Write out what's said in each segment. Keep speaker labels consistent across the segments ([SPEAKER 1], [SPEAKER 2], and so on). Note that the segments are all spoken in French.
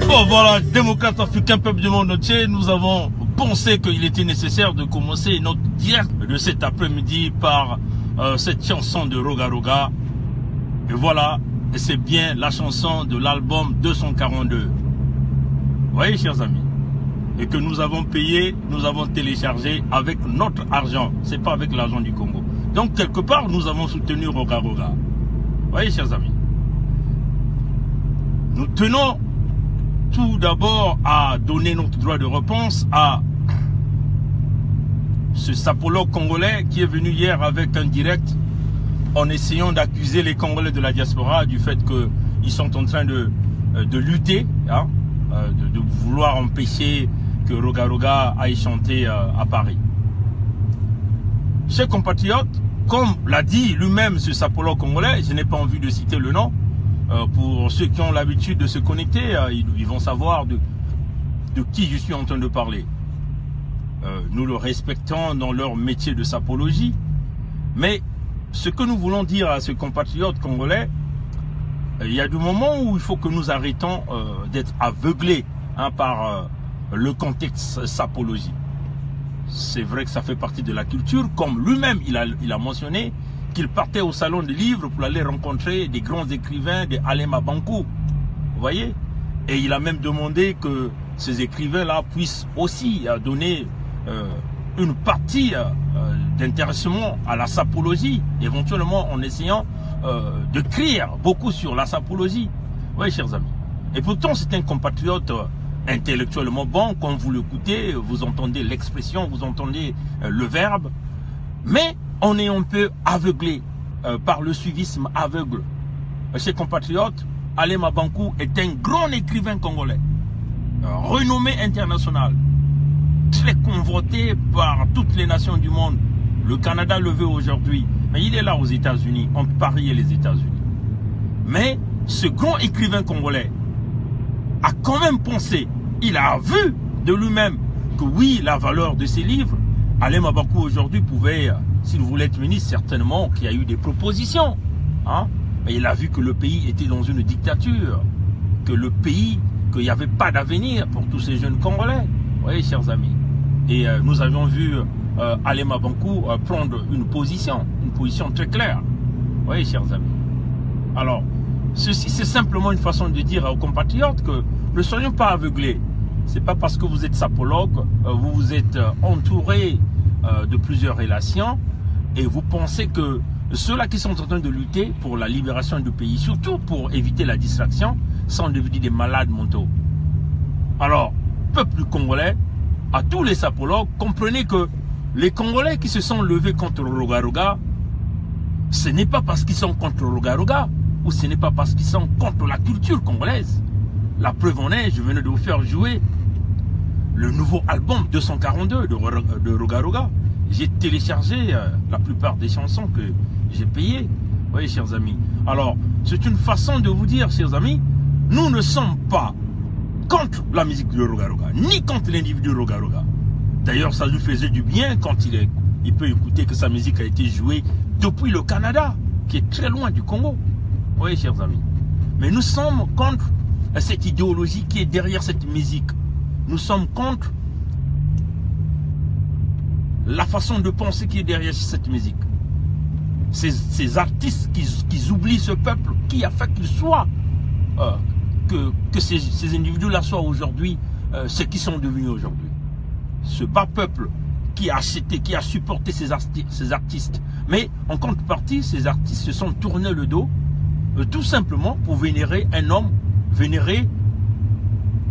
[SPEAKER 1] Bon voilà, démocrates africains, peuple du monde entier, nous avons pensé qu'il était nécessaire de commencer notre direct de cet après-midi par cette chanson de Roga Roga. Et voilà, et c'est bien la chanson de l'album 242. Vous voyez, chers amis, et que nous avons payé, nous avons téléchargé avec notre argent, c'est pas avec l'argent du Congo. Donc quelque part, nous avons soutenu Roga Roga. Vous voyez, chers amis, nous tenons tout d'abord à donner notre droit de réponse à ce sapologue congolais qui est venu hier avec un direct en essayant d'accuser les Congolais de la diaspora du fait qu'ils sont en train de lutter, hein, de vouloir empêcher que Roga Roga aille chanter à Paris. Chers compatriotes, comme l'a dit lui-même ce sapologue congolais, je n'ai pas envie de citer le nom, pour ceux qui ont l'habitude de se connecter, ils vont savoir de qui je suis en train de parler. Nous le respectons dans leur métier de sapologie, mais ce que nous voulons dire à ce compatriote congolais, il y a du moment où il faut que nous arrêtons d'être aveuglés, hein, par le contexte sapologie. C'est vrai que ça fait partie de la culture, comme lui-même il a mentionné qu'il partait au salon des livres pour aller rencontrer des grands écrivains de Alema Bankou. Vous voyez? Et il a même demandé que ces écrivains-là puissent aussi donner une partie d'intéressement à la sapologie, éventuellement en essayant d'écrire beaucoup sur la sapologie. Vous voyez, chers amis. Et pourtant, c'est un compatriote intellectuellement bon. Quand vous l'écoutez, vous entendez l'expression, vous entendez le verbe. Mais on est un peu aveuglé par le suivisme aveugle. Chers compatriotes, Alema Bankou est un grand écrivain congolais, renommé international, très convoité par toutes les nations du monde. Le Canada le veut aujourd'hui, mais il est là aux États-Unis, entre Paris et les États-Unis. Mais ce grand écrivain congolais a quand même pensé, il a vu de lui-même que oui, la valeur de ses livres, Alema Bankou aujourd'hui pouvait, s'il voulait être ministre, certainement qu'il y a eu des propositions, hein? Mais il a vu que le pays était dans une dictature, que le pays, qu'il n'y avait pas d'avenir pour tous ces jeunes Congolais. Vous voyez, chers amis. Et nous avions vu Alema Bankou prendre une position très claire. Vous voyez, chers amis. Alors, ceci, c'est simplement une façon de dire aux compatriotes que ne soyons pas aveuglés. C'est pas parce que vous êtes sapologue, vous vous êtes entouré de plusieurs relations et vous pensez que ceux-là qui sont en train de lutter pour la libération du pays, surtout pour éviter la distraction, sont devenus des malades mentaux. Alors, peuple congolais, à tous les sapologues, comprenez que les Congolais qui se sont levés contre Roga Roga, ce n'est pas parce qu'ils sont contre Roga Roga, ou ce n'est pas parce qu'ils sont contre la culture congolaise. La preuve en est, je venais de vous faire jouer le nouveau album 242 de Roga Roga. J'ai téléchargé la plupart des chansons que j'ai payées. Vous voyez, chers amis. Alors, c'est une façon de vous dire, chers amis, nous ne sommes pas contre la musique de Roga Roga, ni contre l'individu Roga Roga. D'ailleurs, ça lui faisait du bien quand il peut écouter que sa musique a été jouée depuis le Canada, qui est très loin du Congo. Vous voyez, chers amis. Mais nous sommes contre cette idéologie qui est derrière cette musique. Nous sommes contre la façon de penser qui est derrière cette musique. Ces artistes qui oublient ce peuple, qui a fait qu'il soit, que ces individus-là soient aujourd'hui ce qu'ils sont devenus aujourd'hui. Ce bas peuple qui a acheté, qui a supporté ces artistes. Mais en contrepartie, ces artistes se sont tournés le dos, tout simplement pour vénérer un homme, vénérer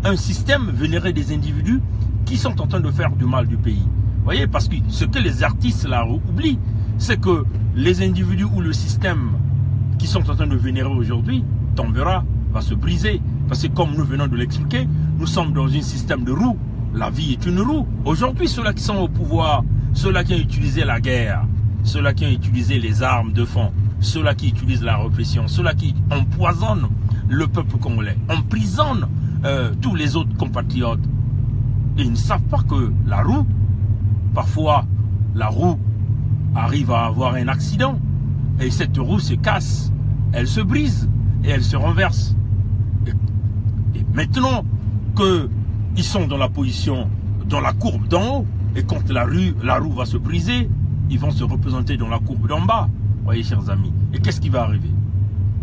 [SPEAKER 1] un système, vénérer des individus qui sont en train de faire du mal du pays. Vous voyez, parce que ce que les artistes là oublient, c'est que les individus ou le système qui sont en train de vénérer aujourd'hui tombera, va se briser. Parce que comme nous venons de l'expliquer, nous sommes dans un système de roue. La vie est une roue. Aujourd'hui, ceux-là qui sont au pouvoir, ceux-là qui ont utilisé la guerre, ceux-là qui ont utilisé les armes de fond, ceux-là qui utilisent la répression, ceux-là qui empoisonnent le peuple congolais, emprisonnent tous les autres compatriotes. Et ils ne savent pas que la roue, parfois, la roue arrive à avoir un accident. Et cette roue se casse, elle se brise et elle se renverse. Et Maintenant qu'ils sont dans la position, dans la courbe d'en haut, et quand la roue va se briser, ils vont se représenter dans la courbe d'en bas. Voyez, chers amis. Et qu'est-ce qui va arriver?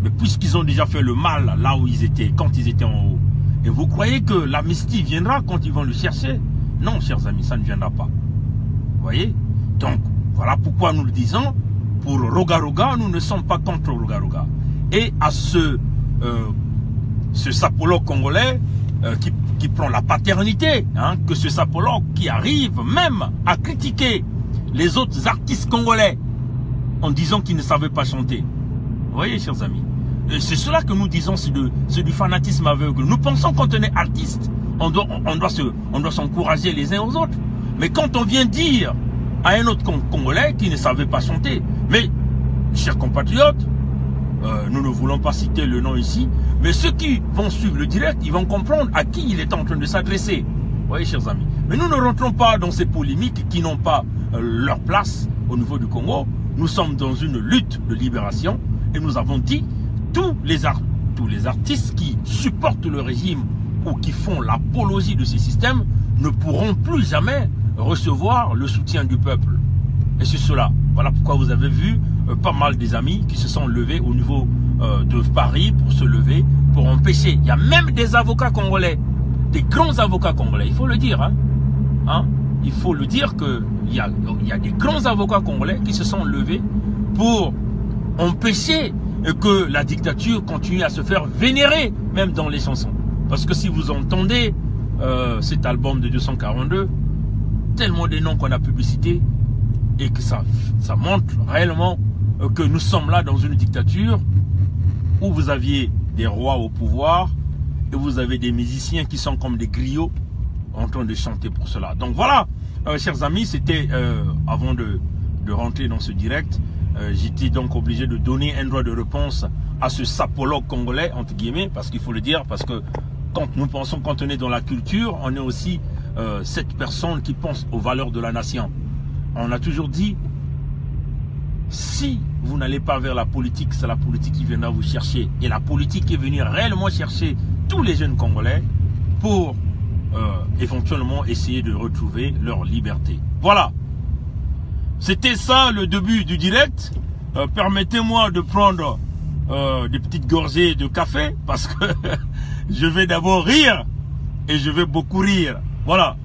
[SPEAKER 1] Mais puisqu'ils ont déjà fait le mal là où ils étaient, quand ils étaient en haut, et vous croyez que l'amnistie viendra quand ils vont le chercher? Non, chers amis, ça ne viendra pas. Vous voyez? Donc, voilà pourquoi nous le disons. Pour Roga-Roga, nous ne sommes pas contre Roga-Roga. Et à ce sapologue congolais qui prend la paternité, hein, que ce sapologue qui arrive même à critiquer les autres artistes congolais en disant qu'ils ne savaient pas chanter. Vous voyez, chers amis? C'est cela que nous disons, c'est du fanatisme aveugle. Nous pensons quand on est artiste, on doit s'encourager les uns aux autres. Mais quand on vient dire à un autre Congolais qui ne savait pas chanter, mais, chers compatriotes, nous ne voulons pas citer le nom ici, mais ceux qui vont suivre le direct, ils vont comprendre à qui il est en train de s'adresser. Vous voyez, chers amis? Mais nous ne rentrons pas dans ces polémiques qui n'ont pas leur place au niveau du Congo. Nous sommes dans une lutte de libération et nous avons dit tous les artistes qui supportent le régime ou qui font l'apologie de ces systèmes ne pourront plus jamais recevoir le soutien du peuple. Et c'est cela. Voilà pourquoi vous avez vu pas mal des amis qui se sont levés au niveau de Paris pour se lever, pour empêcher. Il y a même des avocats congolais, des grands avocats congolais, il faut le dire. Il faut le dire qu'il y a des grands avocats congolais qui se sont levés pour empêcher que la dictature continue à se faire vénérer, même dans les chansons. Parce que si vous entendez cet album de 242, tellement de noms qu'on a publicité, et que ça montre réellement que nous sommes là dans une dictature où vous aviez des rois au pouvoir et vous avez des musiciens qui sont comme des griots en train de chanter pour cela. Donc voilà, chers amis, c'était avant de rentrer dans ce direct, j'étais donc obligé de donner un droit de réponse à ce sapologue congolais, entre guillemets, parce qu'il faut le dire, parce que quand nous pensons, quand on est dans la culture, on est aussi cette personne qui pense aux valeurs de la nation. On a toujours dit, si vous n'allez pas vers la politique, c'est la politique qui viendra vous chercher. Et la politique est venue réellement chercher tous les jeunes Congolais pour éventuellement essayer de retrouver leur liberté. Voilà. C'était ça le début du direct. Permettez-moi de prendre des petites gorgées de café parce que je vais d'abord rire et je vais beaucoup rire. Voilà.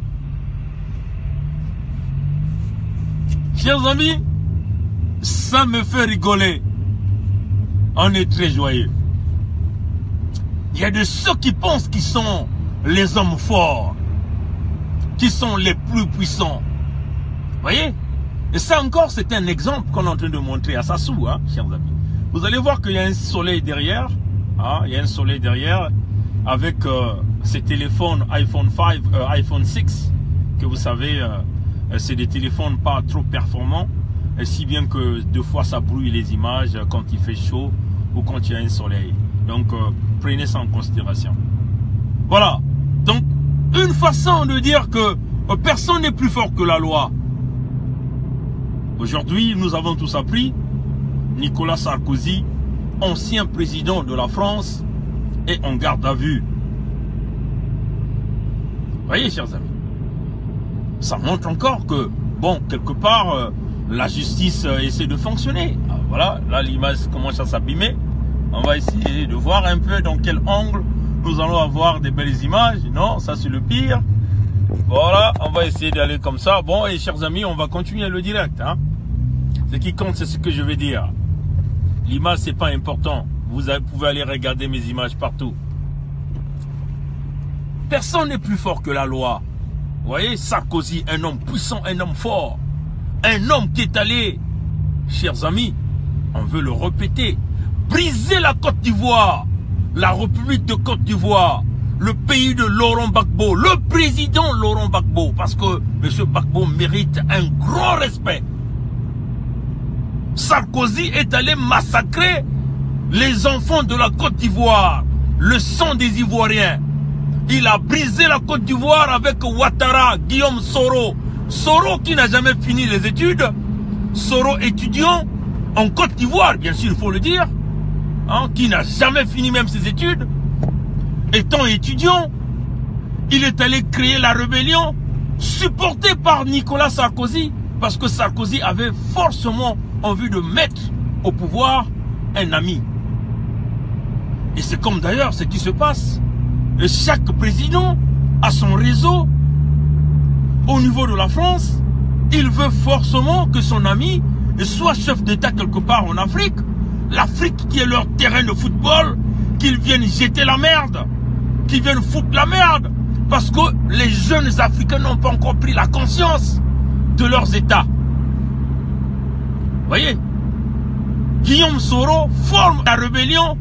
[SPEAKER 1] Chers amis, ça me fait rigoler. On est très joyeux. Il y a de ceux qui pensent qu'ils sont les hommes forts, qui sont les plus puissants. Vous voyez? Et ça encore, c'est un exemple qu'on est en train de montrer à Sassou, hein, chers amis. Vous allez voir qu'il y a un soleil derrière. Hein, il y a un soleil derrière avec ces téléphones iPhone 5, iPhone 6, que vous savez, c'est des téléphones pas trop performants, et si bien que deux fois ça brouille les images quand il fait chaud ou quand il y a un soleil. Donc prenez ça en considération. Voilà. Donc une façon de dire que personne n'est plus fort que la loi. Aujourd'hui, nous avons tous appris, Nicolas Sarkozy, ancien président de la France, est en garde à vue. Voyez, chers amis, ça montre encore que, bon, quelque part, la justice essaie de fonctionner. Alors, voilà, là l'image commence à s'abîmer. On va essayer de voir un peu dans quel angle nous allons avoir des belles images. Non, ça c'est le pire. Voilà, on va essayer d'aller comme ça. Bon, et chers amis, on va continuer le direct. Hein. Ce qui compte, c'est ce que je vais dire. L'image, c'est pas important. Vous pouvez aller regarder mes images partout. Personne n'est plus fort que la loi. Vous voyez, Sarkozy, un homme puissant, un homme fort. Un homme qui est allé, chers amis, on veut le répéter, briser la Côte d'Ivoire, la République de Côte d'Ivoire, le pays de Laurent Gbagbo, le président Laurent Gbagbo, parce que M. Gbagbo mérite un grand respect. Sarkozy est allé massacrer les enfants de la Côte d'Ivoire, le sang des Ivoiriens. Il a brisé la Côte d'Ivoire avec Ouattara, Guillaume Soro. Soro qui n'a jamais fini les études. Soro étudiant en Côte d'Ivoire, bien sûr, il faut le dire. Hein, qui n'a jamais fini même ses études. étant étudiant, il est allé créer la rébellion, supporté par Nicolas Sarkozy, parce que Sarkozy avait forcément envie de mettre au pouvoir un ami. Et c'est comme d'ailleurs ce qui se passe. Et chaque président a son réseau au niveau de la France. Il veut forcément que son ami soit chef d'État quelque part en Afrique. L'Afrique qui est leur terrain de football, qu'ils viennent jeter la merde, qu'ils viennent foutre la merde. Parce que les jeunes Africains n'ont pas encore pris la conscience de leurs États. Voyez, Guillaume Soro forme la rébellion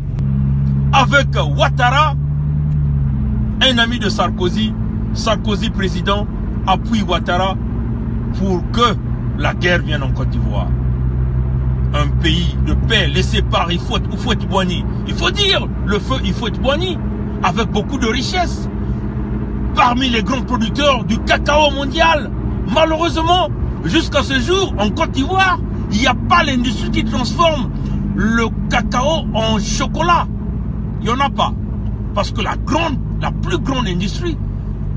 [SPEAKER 1] avec Ouattara, un ami de Sarkozy. Sarkozy président appuie Ouattara pour que la guerre vienne en Côte d'Ivoire. Un pays de paix laissé par Houphouët-Boigny. Il faut dire, le feu Houphouët-Boigny, avec beaucoup de richesses. Parmi les grands producteurs du cacao mondial. Malheureusement, jusqu'à ce jour, en Côte d'Ivoire, il n'y a pas l'industrie qui transforme le cacao en chocolat. Il n'y en a pas. Parce que la plus grande industrie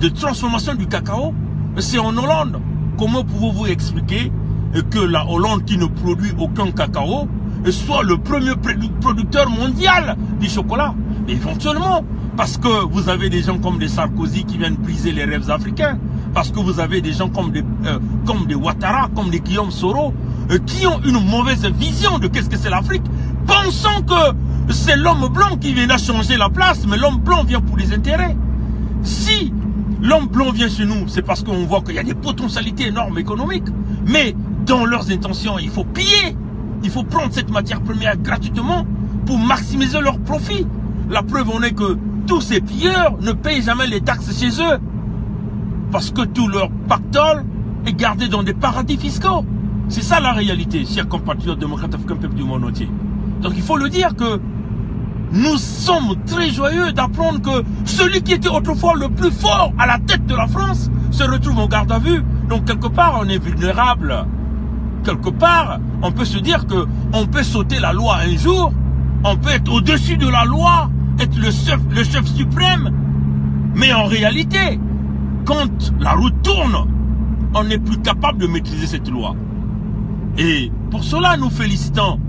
[SPEAKER 1] de transformation du cacao, c'est en Hollande. Comment pouvez-vous expliquer que la Hollande, qui ne produit aucun cacao, soit le premier producteur mondial du chocolat? Éventuellement, parce que vous avez des gens comme des Sarkozy qui viennent briser les rêves africains, parce que vous avez des gens comme des Ouattara, comme des Guillaume Soro, qui ont une mauvaise vision de qu'est-ce que c'est l'Afrique, pensant que c'est l'homme blanc qui vient changer la place, mais l'homme blanc vient pour les intérêts. Si l'homme blanc vient chez nous, c'est parce qu'on voit qu'il y a des potentialités énormes économiques, mais dans leurs intentions, il faut piller, il faut prendre cette matière première gratuitement pour maximiser leurs profits. La preuve en est que tous ces pilleurs ne payent jamais les taxes chez eux, parce que tout leur pactole est gardé dans des paradis fiscaux. C'est ça la réalité, chers compatriotes démocrates africains, peuple du monde entier. Donc il faut le dire que nous sommes très joyeux d'apprendre que celui qui était autrefois le plus fort à la tête de la France se retrouve en garde à vue. Donc quelque part on est vulnérable. Quelque part on peut se dire que on peut sauter la loi un jour, on peut être au-dessus de la loi, être le chef suprême. Mais en réalité, quand la roue tourne, on n'est plus capable de maîtriser cette loi. Et pour cela, nous félicitons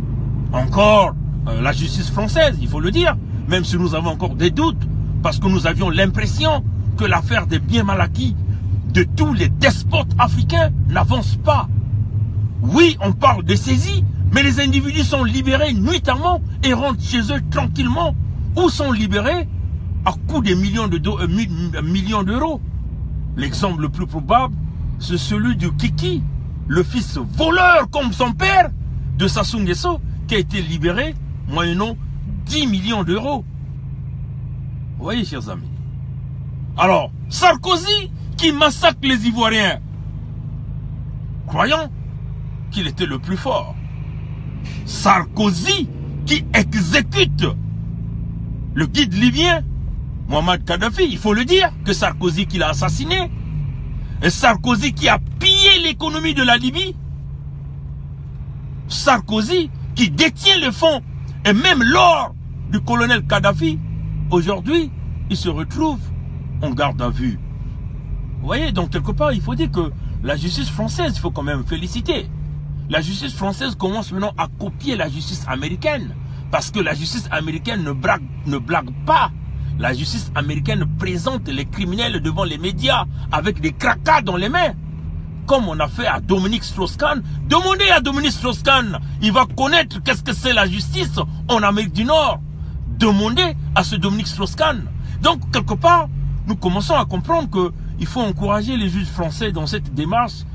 [SPEAKER 1] encore la justice française, il faut le dire, même si nous avons encore des doutes, parce que nous avions l'impression que l'affaire des biens mal acquis de tous les despotes africains n'avance pas. Oui, on parle de saisie, mais les individus sont libérés nuitamment et rentrent chez eux tranquillement, ou sont libérés à coût des millions d'euros. L'exemple le plus probable, c'est celui du Kiki, le fils voleur comme son père de Sassou Nguesso, qui a été libéré moyennant 10 millions d'euros. Vous voyez, chers amis. Alors, Sarkozy qui massacre les Ivoiriens, croyant qu'il était le plus fort. Sarkozy qui exécute le guide libyen, Mohamed Kadhafi, il faut le dire, que Sarkozy qui l'a assassiné. Et Sarkozy qui a pillé l'économie de la Libye. Sarkozy qui détient le fonds et même l'or du colonel Kadhafi. Aujourd'hui, il se retrouve en garde à vue. Vous voyez, donc quelque part, il faut dire que la justice française, il faut quand même féliciter. La justice française commence maintenant à copier la justice américaine. Parce que la justice américaine ne blague pas. La justice américaine présente les criminels devant les médias avec des cracas dans les mains. Comme on a fait à Dominique Strauss-Kahn. Demandez à Dominique Strauss-Kahn, il va connaître qu'est-ce que c'est la justice en Amérique du Nord. Demandez à ce Dominique Strauss-Kahn. Donc, quelque part, nous commençons à comprendre qu'il faut encourager les juges français dans cette démarche,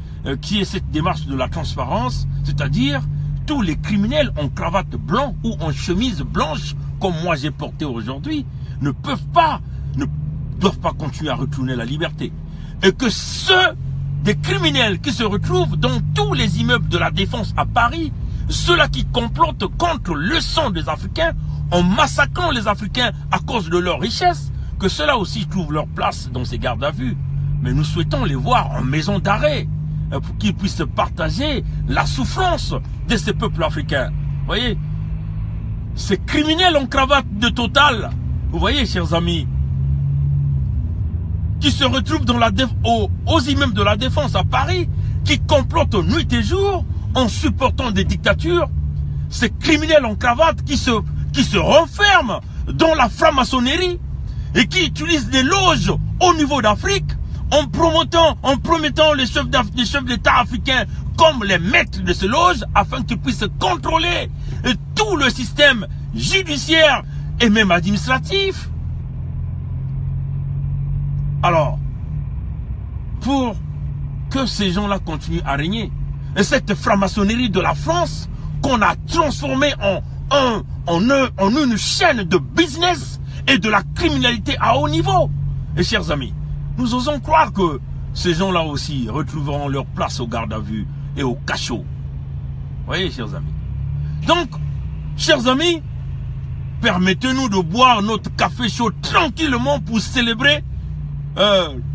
[SPEAKER 1] qui est cette démarche de la transparence, c'est-à-dire tous les criminels en cravate blanche ou en chemise blanche, comme moi j'ai porté aujourd'hui, ne doivent pas continuer à retourner la liberté. Et que ceux des criminels qui se retrouvent dans tous les immeubles de la Défense à Paris, ceux-là qui complotent contre le sang des Africains, en massacrant les Africains à cause de leur richesse, que ceux-là aussi trouvent leur place dans ces gardes à vue. Mais nous souhaitons les voir en maison d'arrêt, pour qu'ils puissent partager la souffrance de ces peuples africains. Vous voyez, ces criminels en cravate de Total, vous voyez, chers amis, qui se retrouvent dans aux immeubles de la Défense à Paris, qui complotent nuit et jour en supportant des dictatures, ces criminels en cravate qui se renferment dans la franc-maçonnerie et qui utilisent des loges au niveau d'Afrique en promettant les chefs d'État africains comme les maîtres de ces loges afin qu'ils puissent contrôler tout le système judiciaire et même administratif. Alors, pour que ces gens-là continuent à régner, et cette franc-maçonnerie de la France qu'on a transformée en une chaîne de business et de la criminalité à haut niveau. Et chers amis, nous osons croire que ces gens-là aussi retrouveront leur place au garde à vue et au cachot. Voyez, chers amis. Donc, chers amis, permettez-nous de boire notre café chaud tranquillement pour célébrer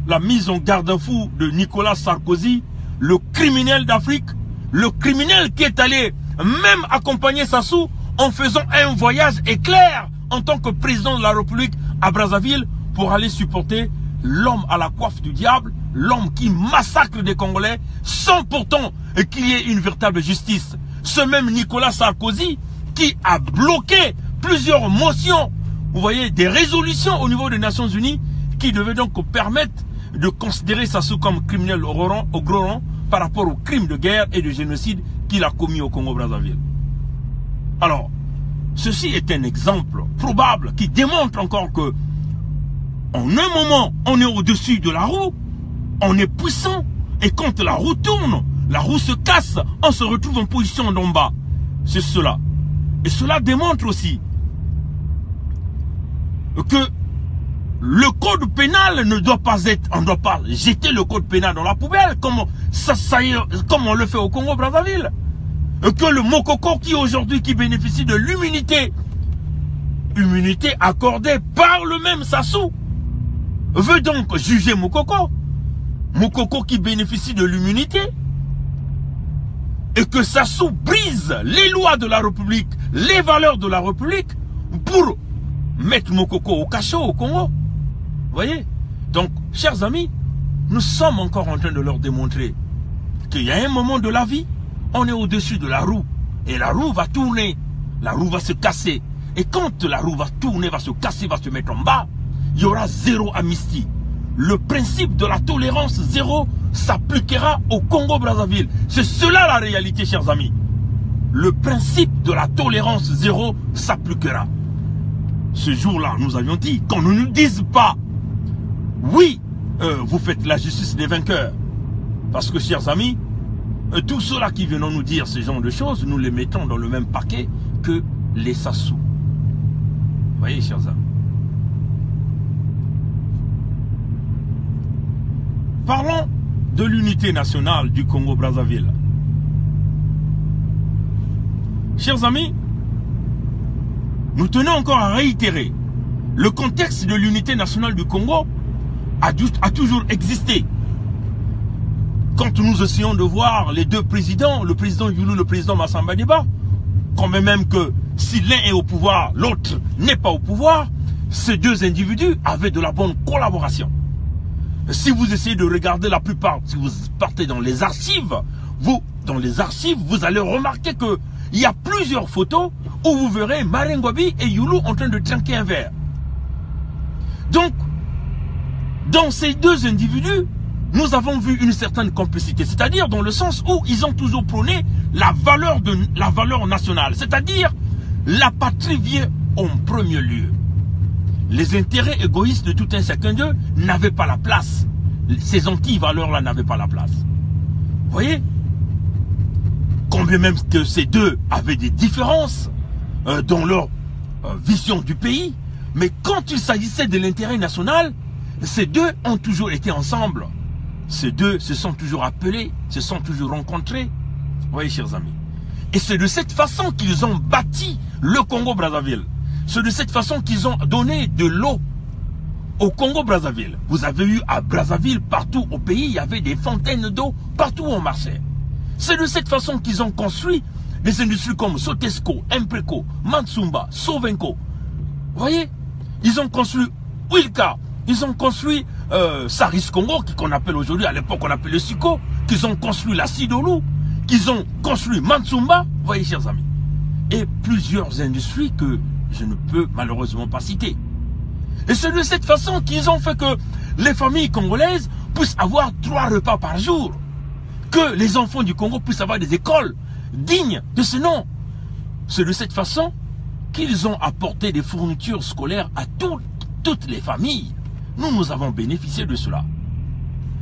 [SPEAKER 1] la mise en garde-à-fou de Nicolas Sarkozy, le criminel d'Afrique, le criminel qui est allé même accompagner Sassou en faisant un voyage éclair en tant que président de la République à Brazzaville pour aller supporter l'homme à la coiffe du diable, l'homme qui massacre des Congolais sans pourtant qu'il y ait une véritable justice. Ce même Nicolas Sarkozy qui a bloqué plusieurs motions, vous voyez, des résolutions au niveau des Nations Unies qui devaient donc permettre de considérer Sassou comme criminel au gros rang par rapport aux crimes de guerre et de génocide qu'il a commis au Congo-Brazzaville. Alors, ceci est un exemple probable qui démontre encore que en un moment, on est au-dessus de la roue, on est puissant, et quand la roue tourne, la roue se casse, on se retrouve en position d'en bas. C'est cela. Et cela démontre aussi que le code pénal ne doit pas être, on ne doit pas jeter le code pénal dans la poubelle comme on le fait au Congo-Brazzaville. Que le Mokoko qui bénéficie de l'immunité accordée par le même Sassou, veut donc juger Mokoko qui bénéficie de l'immunité, et que Sassou brise les lois de la République, les valeurs de la République pour mettre Mokoko au cachot au Congo. Voyez? Donc, chers amis, nous sommes encore en train de leur démontrer qu'il y a un moment de la vie, on est au-dessus de la roue. Et la roue va tourner. La roue va se casser. Et quand la roue va tourner, va se casser, va se mettre en bas, il y aura zéro amnistie. Le principe de la tolérance zéro s'appliquera au Congo-Brazzaville. C'est cela la réalité, chers amis. Le principe de la tolérance zéro s'appliquera. Ce jour-là, nous avions dit qu'on ne nous dise pas oui, vous faites la justice des vainqueurs. Parce que, chers amis, tous ceux-là qui viennent nous dire ce genre de choses, nous les mettons dans le même paquet que les Sassou. Vous voyez, chers amis. Parlons de l'unité nationale du Congo-Brazzaville. Chers amis, nous tenons encore à réitérer le contexte de l'unité nationale du Congo a toujours existé. Quand nous essayons de voir les deux présidents, le président Youlou, le président Massamba Deba, quand même que si l'un est au pouvoir, l'autre n'est pas au pouvoir, ces deux individus avaient de la bonne collaboration. Si vous essayez de regarder la plupart, si vous partez dans les archives, vous allez remarquer que il y a plusieurs photos où vous verrez Marengwabi et Youlou en train de trinquer un verre. Donc, dans ces deux individus, nous avons vu une certaine complicité, c'est-à-dire dans le sens où ils ont toujours prôné la valeur nationale, c'est-à-dire la patrie vient en premier lieu. Les intérêts égoïstes de tout un chacun d'eux n'avaient pas la place. Ces anti-valeurs-là n'avaient pas la place. Vous voyez? Combien même que ces deux avaient des différences dans leur vision du pays, mais quand il s'agissait de l'intérêt national, ces deux ont toujours été ensemble. Ces deux se sont toujours appelés, se sont toujours rencontrés. Vous voyez, chers amis. Et c'est de cette façon qu'ils ont bâti le Congo-Brazzaville. C'est de cette façon qu'ils ont donné de l'eau au Congo-Brazzaville. Vous avez eu à Brazzaville, partout au pays, il y avait des fontaines d'eau partout où on marchait. C'est de cette façon qu'ils ont construit des industries comme Sotesco, Impreco, Mansumba, Sovenco. Vous voyez, ils ont construit Wilka, ils ont construit Saris Congo, qu'on appelle aujourd'hui, à l'époque on appelait le Suko, qu'ils ont construit la Sidolou, qu'ils ont construit Mansumba, vous voyez chers amis, et plusieurs industries que je ne peux malheureusement pas citer. Et c'est de cette façon qu'ils ont fait que les familles congolaises puissent avoir 3 repas par jour, que les enfants du Congo puissent avoir des écoles dignes de ce nom. C'est de cette façon qu'ils ont apporté des fournitures scolaires à toutes les familles. Nous avons bénéficié de cela.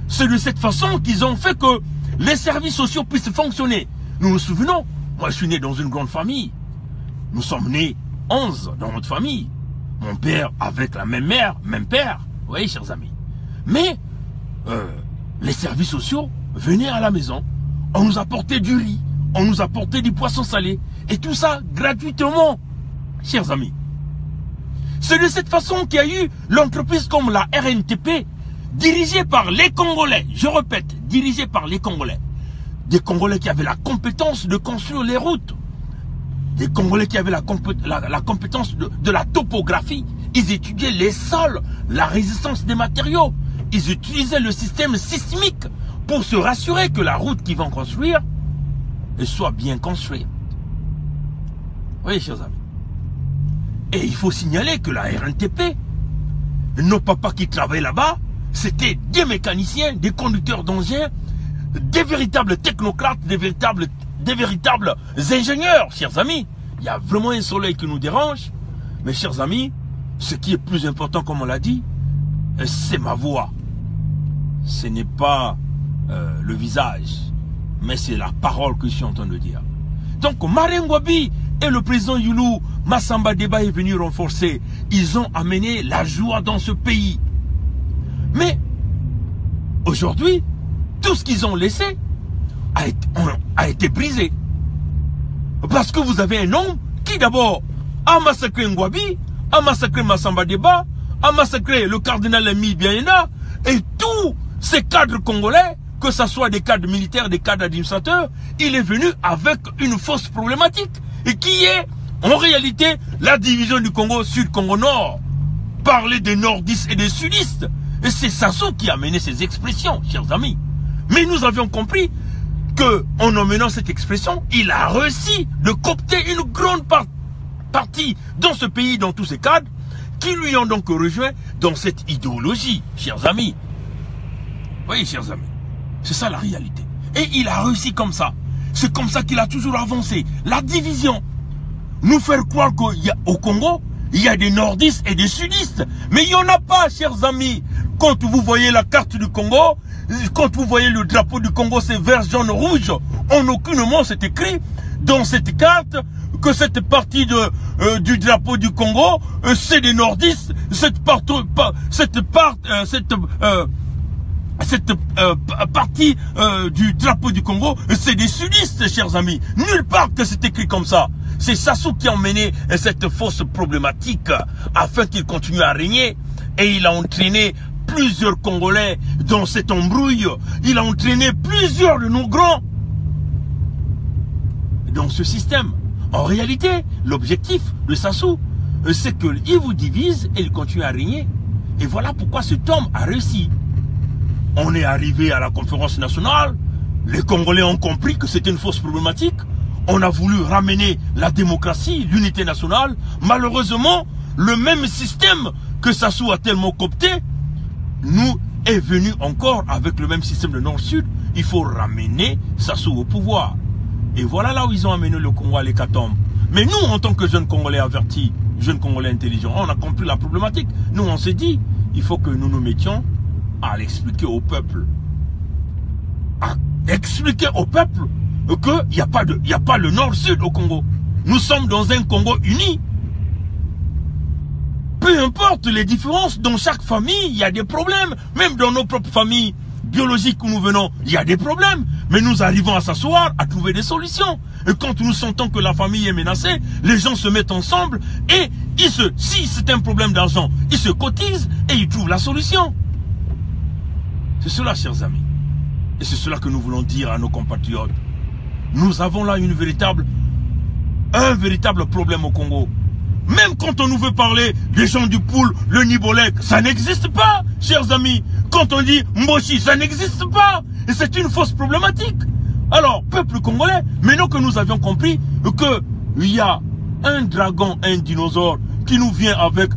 [SPEAKER 1] C'est de cette façon qu'ils ont fait que les services sociaux puissent fonctionner. Nous nous souvenons, moi je suis né dans une grande famille. Nous sommes nés 11 dans notre famille. Mon père avec la même mère, même père. Vous voyez chers amis. Mais les services sociaux venaient à la maison. On nous apportait du riz. On nous apportait du poisson salé. Et tout ça gratuitement. Chers amis. C'est de cette façon qu'il y a eu l'entreprise comme la RNTP, dirigée par les Congolais. Je répète, dirigée par les Congolais. Des Congolais qui avaient la compétence de construire les routes. Des Congolais qui avaient la compétence de la topographie. Ils étudiaient les sols, la résistance des matériaux. Ils utilisaient le système sismique pour se rassurer que la route qu'ils vont construire soit bien construite. Oui, chers amis. Et il faut signaler que la RNTP, nos papas qui travaillaient là-bas, c'était des mécaniciens, des conducteurs d'engins, des véritables technocrates, des véritables ingénieurs, chers amis. Il y a vraiment un soleil qui nous dérange. Mais chers amis, ce qui est plus important, comme on l'a dit, c'est ma voix. Ce n'est pas le visage, mais c'est la parole que je suis en train de dire. Donc, Marengwabi et le président Youlou Massamba Deba est venu renforcer. Ils ont amené la joie dans ce pays. Mais, aujourd'hui, tout ce qu'ils ont laissé a été brisé. Parce que vous avez un homme qui d'abord a massacré Ngwabi, a massacré Massamba Deba, a massacré le cardinal Ami Biaena et tous ces cadres congolais, que ce soit des cadres militaires, des cadres administrateurs, il est venu avec une fausse problématique et qui est en réalité la division du Congo Sud, Congo Nord. Parler des nordistes et des sudistes. Et c'est Sassou qui a mené ces expressions, chers amis. Mais nous avions compris que, en emmenant cette expression, il a réussi de coopter une grande partie dans ce pays, dans tous ces cadres, qui lui ont donc rejoint dans cette idéologie, chers amis. Oui, chers amis, c'est ça la réalité. Et il a réussi comme ça. C'est comme ça qu'il a toujours avancé. La division. Nous faire croire qu'au Congo, il y a des nordistes et des sudistes. Mais il n'y en a pas, chers amis. Quand vous voyez la carte du Congo, quand vous voyez le drapeau du Congo, c'est vert, jaune, rouge. En aucun moment c'est écrit dans cette carte que cette partie du drapeau du Congo, c'est des nordistes. Cette partie du drapeau du Congo, c'est des sudistes, chers amis. Nulle part que c'est écrit comme ça. C'est Sassou qui a emmené cette fausse problématique afin qu'il continue à régner. Et il a entraîné plusieurs Congolais dans cette embrouille. Il a entraîné plusieurs de nos grands dans ce système. En réalité, l'objectif de Sassou, c'est qu'il vous divise et il continue à régner. Et voilà pourquoi cet homme a réussi. On est arrivé à la conférence nationale. Les Congolais ont compris que c'était une fausse problématique. On a voulu ramener la démocratie, l'unité nationale. Malheureusement, le même système que Sassou a tellement coopté, nous est venu encore avec le même système de Nord-Sud. Il faut ramener Sassou au pouvoir. Et voilà là où ils ont amené le Congo à l'hécatombe. Mais nous, en tant que jeunes Congolais avertis, jeunes Congolais intelligents, on a compris la problématique. Nous, on s'est dit, il faut que nous nous mettions à l'expliquer au peuple. À expliquer au peuple qu'il n'y a pas le Nord-Sud au Congo. Nous sommes dans un Congo uni. Peu importe les différences, dans chaque famille, il y a des problèmes. Même dans nos propres familles biologiques où nous venons, il y a des problèmes. Mais nous arrivons à s'asseoir, à trouver des solutions. Et quand nous sentons que la famille est menacée, les gens se mettent ensemble et si c'est un problème d'argent, ils se cotisent et ils trouvent la solution. C'est cela, chers amis. Et c'est cela que nous voulons dire à nos compatriotes. Nous avons là un véritable problème au Congo. Même quand on nous veut parler des gens du Poul, le Nibolek, ça n'existe pas, chers amis. Quand on dit Mboshi, ça n'existe pas. Et c'est une fausse problématique. Alors, peuple congolais, maintenant que nous avions compris qu'il y a un dragon, un dinosaure qui nous vient avec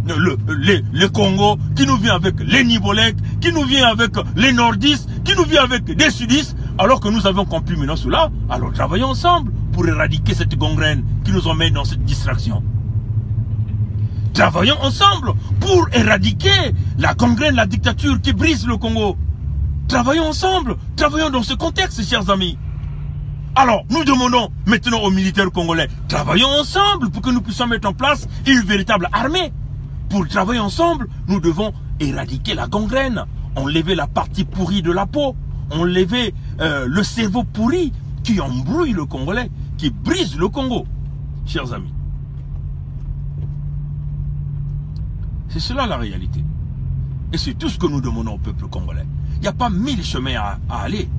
[SPEAKER 1] les Congo, qui nous vient avec les Nibolek, qui nous vient avec les Nordistes, qui nous vient avec des Sudistes, alors que nous avons compris maintenant cela, alors travaillons ensemble pour éradiquer cette gangrène qui nous emmène dans cette distraction. Travaillons ensemble pour éradiquer la gangrène, la dictature qui brise le Congo. Travaillons ensemble, travaillons dans ce contexte, chers amis. Alors, nous demandons maintenant aux militaires congolais, travaillons ensemble pour que nous puissions mettre en place une véritable armée. Pour travailler ensemble, nous devons éradiquer la gangrène, enlever la partie pourrie de la peau, enlever le cerveau pourri qui embrouille le Congolais, qui brise le Congo, chers amis. C'est cela la réalité. Et c'est tout ce que nous demandons au peuple congolais. Il n'y a pas 1000 chemins à aller.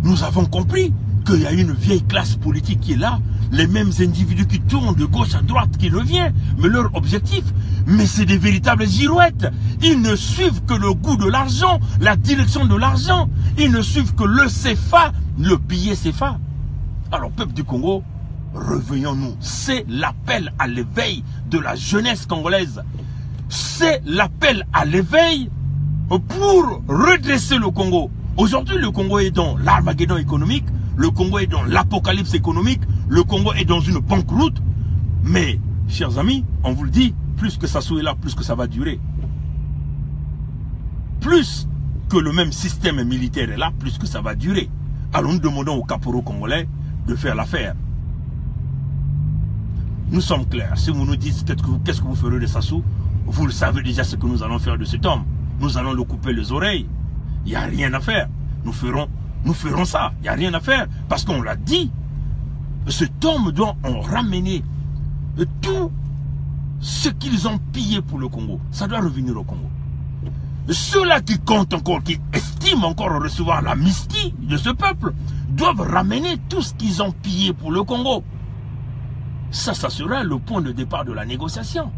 [SPEAKER 1] Nous avons compris qu'il y a une vieille classe politique qui est là, les mêmes individus qui tournent de gauche à droite, qui reviennent, mais leur objectif, mais c'est des véritables girouettes. Ils ne suivent que le goût de l'argent, la direction de l'argent. Ils ne suivent que le CFA, le billet CFA. Alors, peuple du Congo, revenons-nous. C'est l'appel à l'éveil de la jeunesse congolaise. C'est l'appel à l'éveil pour redresser le Congo. Aujourd'hui, le Congo est dans l'Armageddon économique, le Congo est dans l'apocalypse économique, le Congo est dans une banqueroute. Mais, chers amis, on vous le dit, plus que Sassou est là, plus que ça va durer. Plus que le même système militaire est là, plus que ça va durer. Alors nous demandons aux caporaux congolais de faire l'affaire. Nous sommes clairs. Si vous nous dites qu'est-ce que vous ferez de Sassou, vous le savez déjà ce que nous allons faire de cet homme. Nous allons le couper les oreilles. Il n'y a rien à faire. Nous ferons ça. Il n'y a rien à faire. Parce qu'on l'a dit. Cet homme doit en ramener tout ce qu'ils ont pillé pour le Congo. Ça doit revenir au Congo. Ceux-là qui comptent encore, qui estiment encore recevoir l'amnistie de ce peuple, doivent ramener tout ce qu'ils ont pillé pour le Congo. Ça sera le point de départ de la négociation.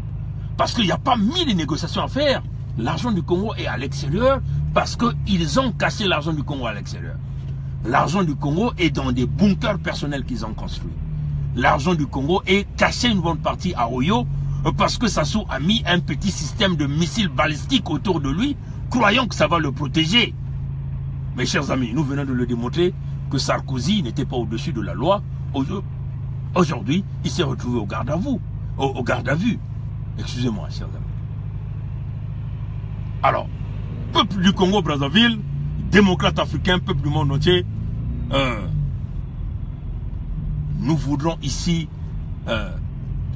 [SPEAKER 1] Parce qu'il n'y a pas 1000 négociations à faire. L'argent du Congo est à l'extérieur parce qu'ils ont caché l'argent du Congo à l'extérieur. L'argent du Congo est dans des bunkers personnels qu'ils ont construits. L'argent du Congo est caché une bonne partie à Oyo parce que Sassou a mis un petit système de missiles balistiques autour de lui, croyant que ça va le protéger. Mes chers amis, nous venons de le démontrer que Sarkozy n'était pas au-dessus de la loi. Aujourd'hui, il s'est retrouvé au garde à vue. Excusez-moi, chers amis. Alors, peuple du Congo-Brazzaville, démocrates africains, peuple du monde entier, nous voudrons ici,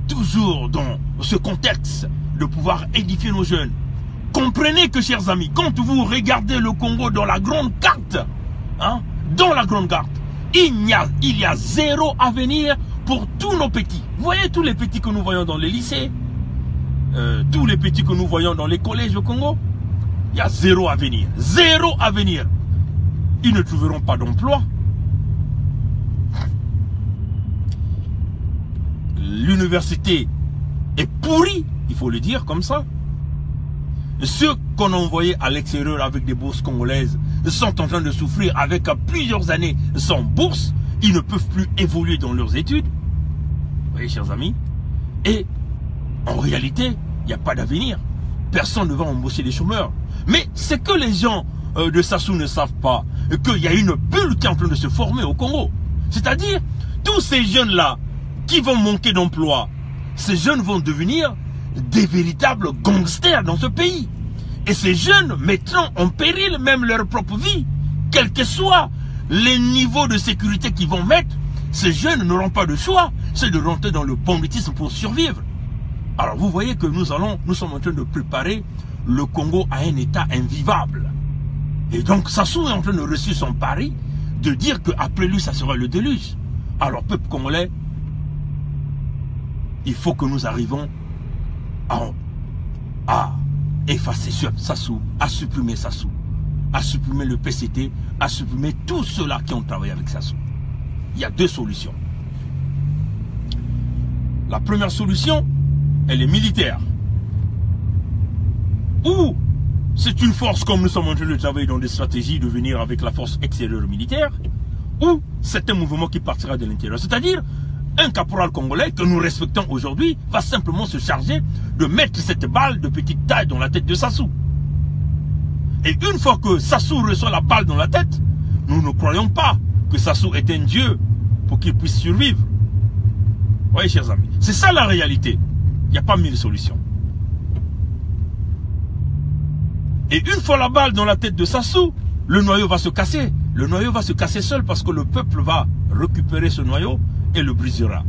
[SPEAKER 1] toujours dans ce contexte, de pouvoir édifier nos jeunes. Comprenez que, chers amis, quand vous regardez le Congo dans la grande carte, dans la grande carte, il y a zéro avenir pour tous nos petits. Vous voyez tous les petits que nous voyons dans les lycées, tous les petits que nous voyons dans les collèges au Congo, il y a zéro avenir. Zéro avenir. Ils ne trouveront pas d'emploi. L'université est pourrie, il faut le dire comme ça. Ceux qu'on a envoyés à l'extérieur avec des bourses congolaises sont en train de souffrir avec plusieurs années sans bourse. Ils ne peuvent plus évoluer dans leurs études. Vous voyez, chers amis. Et en réalité, il n'y a pas d'avenir. Personne ne va embaucher des chômeurs. Mais c'est que les gens de Sassou ne savent pas qu'il y a une bulle qui est en train de se former au Congo. C'est-à-dire, tous ces jeunes-là qui vont manquer d'emploi, ces jeunes vont devenir des véritables gangsters dans ce pays. Et ces jeunes mettront en péril même leur propre vie. Quels que soient les niveaux de sécurité qu'ils vont mettre, ces jeunes n'auront pas de choix. C'est de rentrer dans le banditisme pour survivre. Alors vous voyez que nous sommes en train de préparer le Congo à un état invivable. Et donc Sassou est en train de réussir son pari de dire qu'après lui ça sera le déluge. Alors peuple congolais, il faut que nous arrivions à effacer Sassou, à supprimer le PCT, à supprimer tous ceux-là qui ont travaillé avec Sassou. Il y a deux solutions. La première solution, elle est militaire. ou c'est une force comme nous sommes en train de travailler dans des stratégies de venir avec la force extérieure militaire, ou c'est un mouvement qui partira de l'intérieur. C'est-à-dire, un caporal congolais que nous respectons aujourd'hui va simplement se charger de mettre cette balle de petite taille dans la tête de Sassou. Et une fois que Sassou reçoit la balle dans la tête, nous ne croyons pas que Sassou est un dieu pour qu'il puisse survivre. Vous voyez, chers amis, c'est ça la réalité. Il n'y a pas mille solutions. Et une fois la balle dans la tête de Sassou, le noyau va se casser. Le noyau va se casser seul parce que le peuple va récupérer ce noyau et le brisera.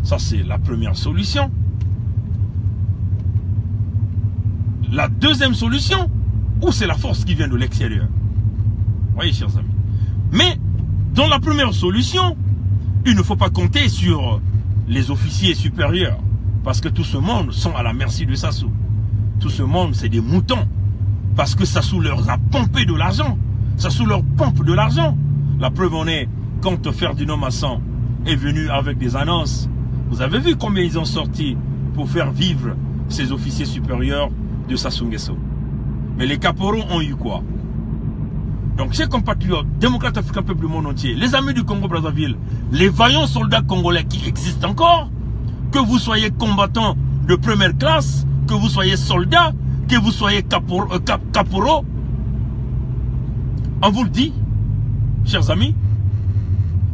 [SPEAKER 1] Ça, c'est la première solution. La deuxième solution, où c'est la force qui vient de l'extérieur. Vous voyez, chers amis. Mais, dans la première solution, il ne faut pas compter sur les officiers supérieurs. Parce que tout ce monde sont à la merci de Sassou. Tout ce monde, c'est des moutons. Parce que Sassou leur a pompé de l'argent. Sassou leur pompe de l'argent. La preuve en est, quand Ferdinand Masson est venu avec des annonces, vous avez vu combien ils ont sorti pour faire vivre ces officiers supérieurs de Sassou Nguesso. Mais les caporaux ont eu quoi? Donc, chers compatriotes, démocrates africains, peuple du monde entier, les amis du Congo-Brazzaville, les vaillants soldats congolais qui existent encore, que vous soyez combattants de première classe, que vous soyez soldats, que vous soyez caporaux, on vous le dit, chers amis,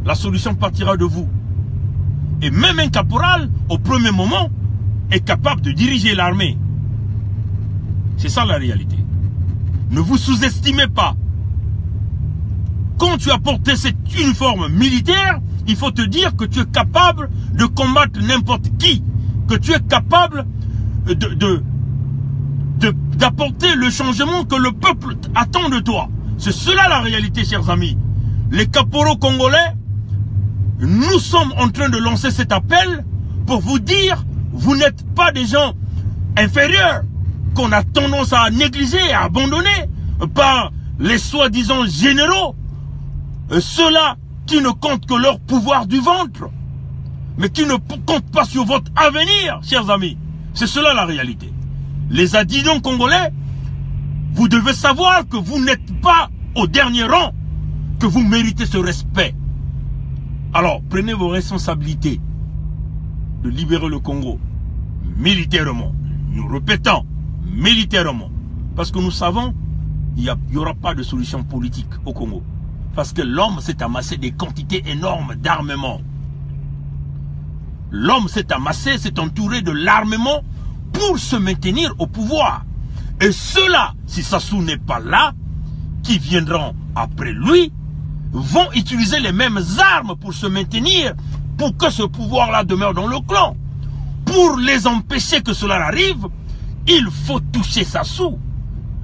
[SPEAKER 1] la solution partira de vous. Et même un caporal, au premier moment, est capable de diriger l'armée. C'est ça la réalité. Ne vous sous-estimez pas. Quand tu as porté cet uniforme militaire, il faut te dire que tu es capable de combattre n'importe qui. Que tu es capable d'apporter le changement que le peuple attend de toi. C'est cela la réalité, chers amis. Les caporaux congolais, nous sommes en train de lancer cet appel pour vous dire, vous n'êtes pas des gens inférieurs qu'on a tendance à négliger et à abandonner par les soi-disant généraux, ceux-là qui ne comptent que leur pouvoir du ventre, mais qui ne comptent pas sur votre avenir, chers amis. C'est cela la réalité. Les adidons congolais, vous devez savoir que vous n'êtes pas au dernier rang, que vous méritez ce respect. Alors, prenez vos responsabilités de libérer le Congo militairement. Nous répétons, militairement. Parce que nous savons, il n'y aura pas de solution politique au Congo. Parce que l'homme s'est amassé des quantités énormes d'armement. L'homme s'est amassé, s'est entouré de l'armement pour se maintenir au pouvoir. Et ceux-là, si Sassou n'est pas là, qui viendront après lui, vont utiliser les mêmes armes pour se maintenir, pour que ce pouvoir-là demeure dans le clan. Pour les empêcher que cela arrive, il faut toucher Sassou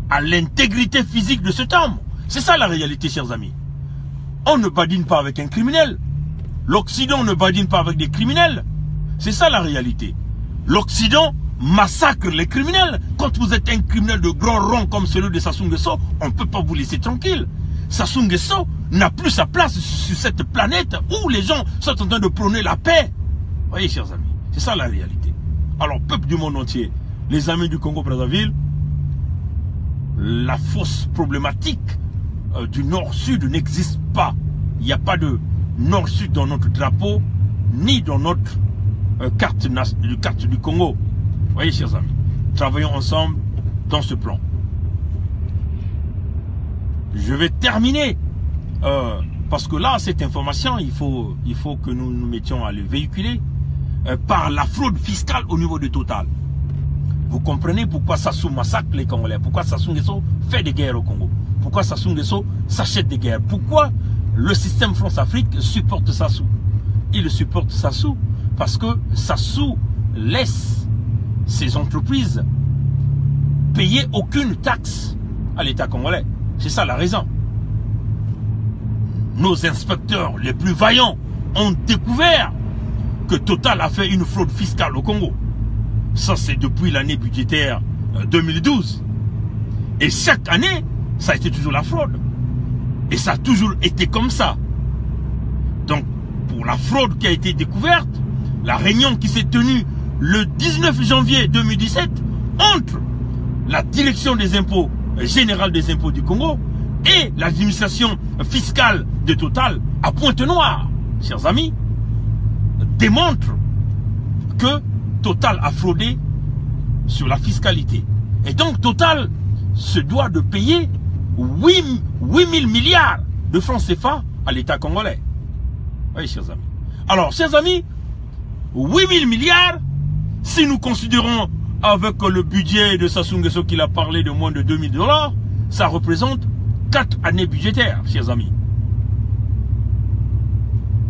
[SPEAKER 1] à l'intégrité physique de cet homme. C'est ça la réalité, chers amis. On ne badine pas avec un criminel. L'Occident ne badine pas avec des criminels. C'est ça la réalité. L'Occident massacre les criminels. Quand vous êtes un criminel de grand rang comme celui de Sassou Nguesso, on ne peut pas vous laisser tranquille. Sassou Nguesso n'a plus sa place sur cette planète où les gens sont en train de prôner la paix. Vous voyez, chers amis, c'est ça la réalité. Alors, peuple du monde entier, les amis du Congo-Brazzaville, la fausse problématique du nord-sud n'existe pas. Il n'y a pas de nord-sud dans notre drapeau, ni dans notre carte du Congo. Vous voyez, chers amis, travaillons ensemble dans ce plan. Je vais terminer, parce que là, cette information, il faut que nous nous mettions à le véhiculer par la fraude fiscale au niveau de Total. Vous comprenez pourquoi Sassou massacre les Congolais, pourquoi Sassou Nguesso fait des guerres au Congo, pourquoi Sassou Nguesso s'achète des guerres, pourquoi le système France-Afrique supporte Sassou. Il supporte Sassou parce que Sassou laisse ses entreprises payer aucune taxe à l'État congolais. C'est ça la raison. Nos inspecteurs les plus vaillants ont découvert que Total a fait une fraude fiscale au Congo. Ça, c'est depuis l'année budgétaire 2012. Et chaque année, ça a été toujours la fraude. Et ça a toujours été comme ça. Donc, pour la fraude qui a été découverte, la réunion qui s'est tenue le 19 janvier 2017 entre la direction des impôts, générale des impôts du Congo, et l'administration fiscale de Total à Pointe-Noire, chers amis, démontrent que Total a fraudé sur la fiscalité. Et donc Total se doit de payer 8 000 milliards de francs CFA à l'État congolais. Oui, chers amis. Alors, chers amis, 8 000 milliards, si nous considérons avec le budget de Sassou Nguesso qu'il a parlé de moins de 2 000 $, ça représente 4 années budgétaires, chers amis.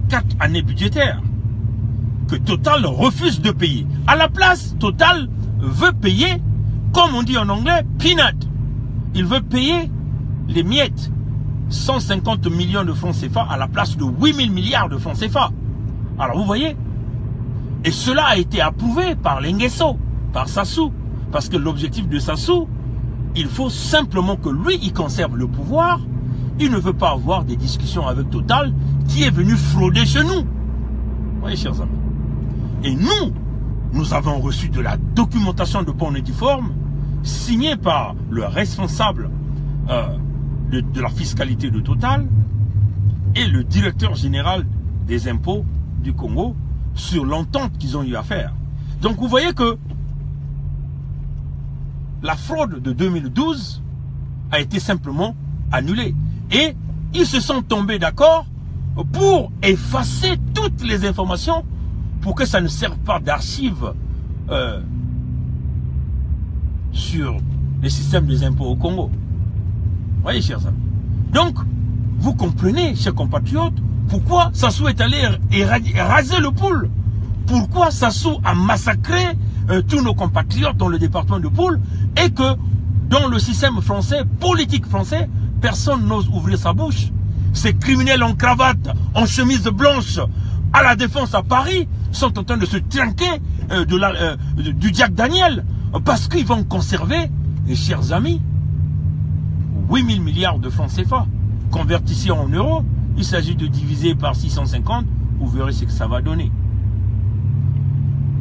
[SPEAKER 1] 4 années budgétaires que Total refuse de payer. À la place, Total veut payer, comme on dit en anglais, peanut. Il veut payer les miettes. 150 millions de francs CFA à la place de 8 000 milliards de francs CFA. Alors vous voyez, et cela a été approuvé par Nguesso, par Sassou, parce que l'objectif de Sassou, il faut simplement que lui, il conserve le pouvoir. Il ne veut pas avoir des discussions avec Total qui est venu frauder chez nous. Vous voyez, chers amis. Et nous avons reçu de la documentation de bonne et due forme signée par le responsable de la fiscalité de Total et le directeur général des impôts du Congo sur l'entente qu'ils ont eu à faire. Donc vous voyez que la fraude de 2012 a été simplement annulée. Et ils se sont tombés d'accord pour effacer toutes les informations pour que ça ne serve pas d'archives sur les systèmes des impôts au Congo. Vous voyez, chers amis. Donc, vous comprenez, chers compatriotes, pourquoi Sassou est allé raser le Poul. Pourquoi Sassou a massacré tous nos compatriotes dans le département de Poul et que dans le système français, politique français, personne n'ose ouvrir sa bouche. Ces criminels en cravate, en chemise blanche, à la Défense à Paris, sont en train de se trinquer du Jack Daniel parce qu'ils vont conserver, mes chers amis, 8 000 milliards de francs CFA. Convertissez en euros, il s'agit de diviser par 650, vous verrez ce que ça va donner.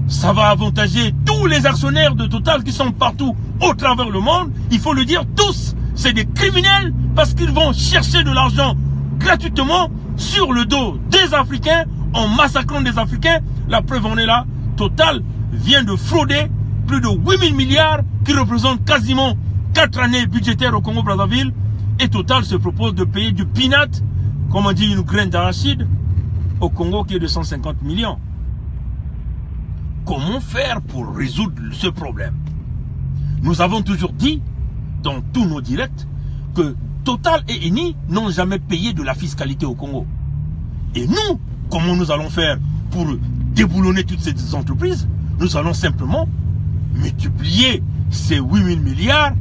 [SPEAKER 1] Ça va avantager tous les actionnaires de Total qui sont partout au travers le monde. Il faut le dire, tous, c'est des criminels parce qu'ils vont chercher de l'argent gratuitement sur le dos des Africains en massacrant des Africains. La preuve en est là. Total vient de frauder plus de 8 000 milliards qui représentent quasiment 4 années budgétaires au Congo-Brazzaville. Et Total se propose de payer du peanut, comme on dit une graine d'arachide, au Congo qui est de 150 millions. Comment faire pour résoudre ce problème? Nous avons toujours dit, dans tous nos directs, que Total et Eni n'ont jamais payé de la fiscalité au Congo. Et nous, comment nous allons faire pour déboulonner toutes ces entreprises? Nous allons simplement multiplier ces 8 000 milliards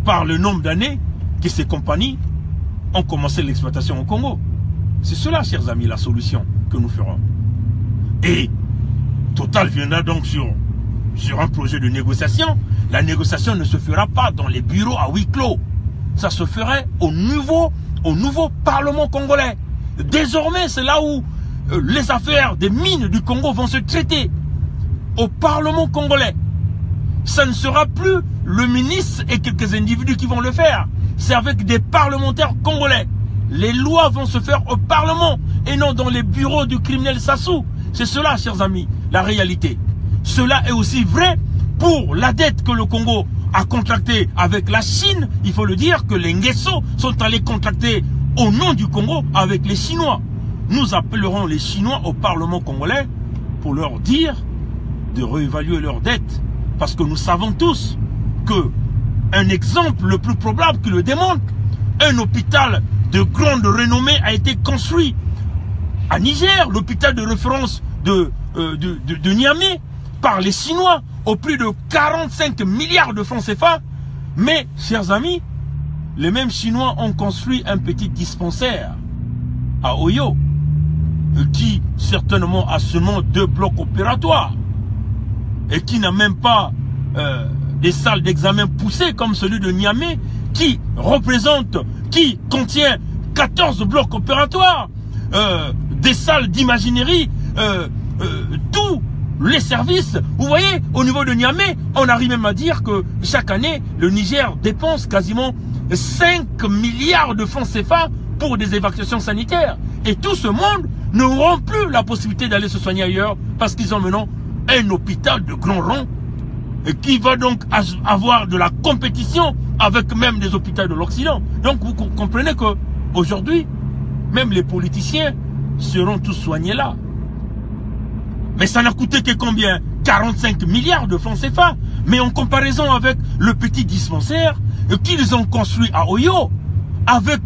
[SPEAKER 1] par le nombre d'années que ces compagnies ont commencé l'exploitation au Congo. C'est cela, chers amis, la solution que nous ferons. Et Total viendra donc sur un projet de négociation. La négociation ne se fera pas dans les bureaux à huis clos. Ça se ferait au nouveau Parlement congolais. Désormais, c'est là où les affaires des mines du Congo vont se traiter. Au Parlement congolais. Ça ne sera plus le ministre et quelques individus qui vont le faire. C'est avec des parlementaires congolais. Les lois vont se faire au Parlement et non dans les bureaux du criminel Sassou. C'est cela, chers amis, la réalité. Cela est aussi vrai pour la dette que le Congo a contractée avec la Chine. Il faut le dire que les Nguesso sont allés contracter au nom du Congo avec les Chinois. Nous appellerons les Chinois au Parlement congolais pour leur dire de réévaluer leurs dettes. Parce que nous savons tous que un exemple le plus probable qui le démontre, un hôpital de grande renommée a été construit à Niger, l'hôpital de référence de Niamey, par les Chinois, au prix de 45 milliards de francs CFA. Mais, chers amis, les mêmes Chinois ont construit un petit dispensaire à Oyo, qui certainement a seulement 2 blocs opératoires, et qui n'a même pas des salles d'examen poussées comme celui de Niamey, qui contient 14 blocs opératoires, des salles d'imaginerie, tout les services. Vous voyez, au niveau de Niamey, on arrive même à dire que chaque année, le Niger dépense quasiment 5 milliards de francs CFA pour des évacuations sanitaires. Et tout ce monde n'auront plus la possibilité d'aller se soigner ailleurs parce qu'ils ont maintenant un hôpital de grand rang et qui va donc avoir de la compétition avec même des hôpitaux de l'Occident. Donc vous comprenez que aujourd'hui, même les politiciens seront tous soignés là. Mais ça n'a coûté que combien? 45 milliards de francs CFA. Mais en comparaison avec le petit dispensaire qu'ils ont construit à Oyo, avec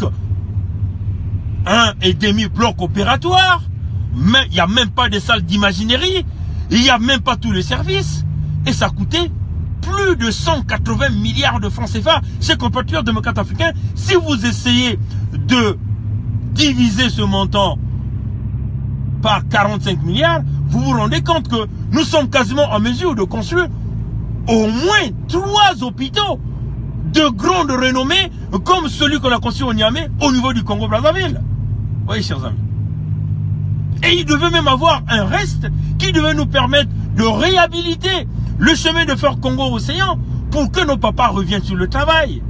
[SPEAKER 1] 1,5 bloc opératoire, mais il n'y a même pas de salle d'imaginerie, il n'y a même pas tous les services, et ça coûtait plus de 180 milliards de francs CFA. Chers compatriotes démocrates africains, si vous essayez de diviser ce montant par 45 milliards, vous vous rendez compte que nous sommes quasiment en mesure de construire au moins 3 hôpitaux de grande renommée comme celui qu'on a construit au Niamey au niveau du Congo-Brazzaville. Oui, chers amis. Et il devait même avoir un reste qui devait nous permettre de réhabiliter le chemin de fer Congo-Océan pour que nos papas reviennent sur le travail.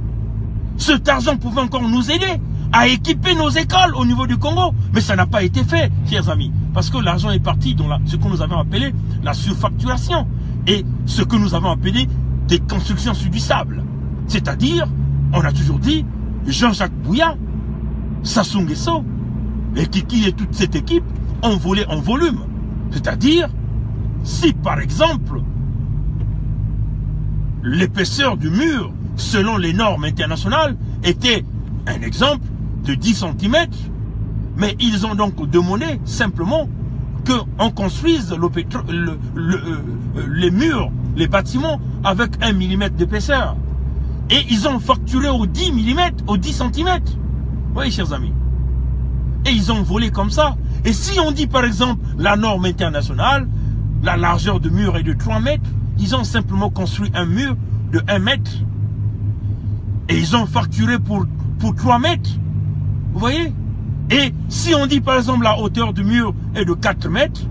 [SPEAKER 1] Cet argent pouvait encore nous aider à équiper nos écoles au niveau du Congo. Mais ça n'a pas été fait, chers amis. Parce que l'argent est parti dans ce que nous avons appelé la surfacturation. Et ce que nous avons appelé des constructions sur du sable. C'est-à-dire, on a toujours dit, Jean-Jacques Bouya, Sassou Nguesso, et Kiki et toute cette équipe ont volé en volume. C'est-à-dire, si par exemple, l'épaisseur du mur, selon les normes internationales, était un exemple de 10 cm, mais ils ont donc demandé simplement qu'on construise les murs, les bâtiments avec 1 mm d'épaisseur. Et ils ont facturé aux 10 mm, aux 10 cm. Oui, chers amis. Et ils ont volé comme ça. Et si on dit par exemple la norme internationale, la largeur de mur est de 3 mètres, ils ont simplement construit un mur de 1 mètre. Et ils ont facturé pour 3 mètres. Vous voyez? Et si on dit par exemple la hauteur du mur est de 4 mètres,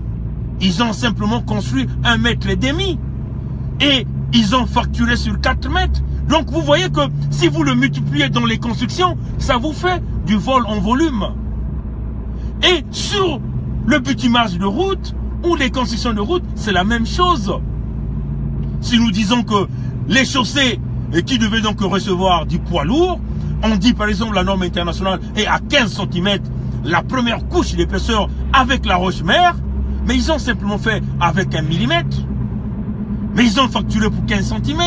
[SPEAKER 1] ils ont simplement construit 1,5 mètre. Et ils ont facturé sur 4 mètres. Donc vous voyez que si vous le multipliez dans les constructions, ça vous fait du vol en volume. Et sur le bitumage de route ou les constructions de route, c'est la même chose. Si nous disons que les chaussées qui devaient donc recevoir du poids lourd, on dit par exemple la norme internationale est à 15 cm, la première couche d'épaisseur avec la roche-mère, mais ils ont simplement fait avec 1 mm. Mais ils ont facturé pour 15 cm.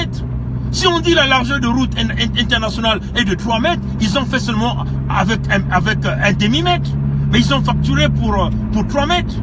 [SPEAKER 1] Si on dit la largeur de route internationale est de 3 mètres, ils ont fait seulement avec un demi-mètre. Mais ils ont facturé pour 3 mètres.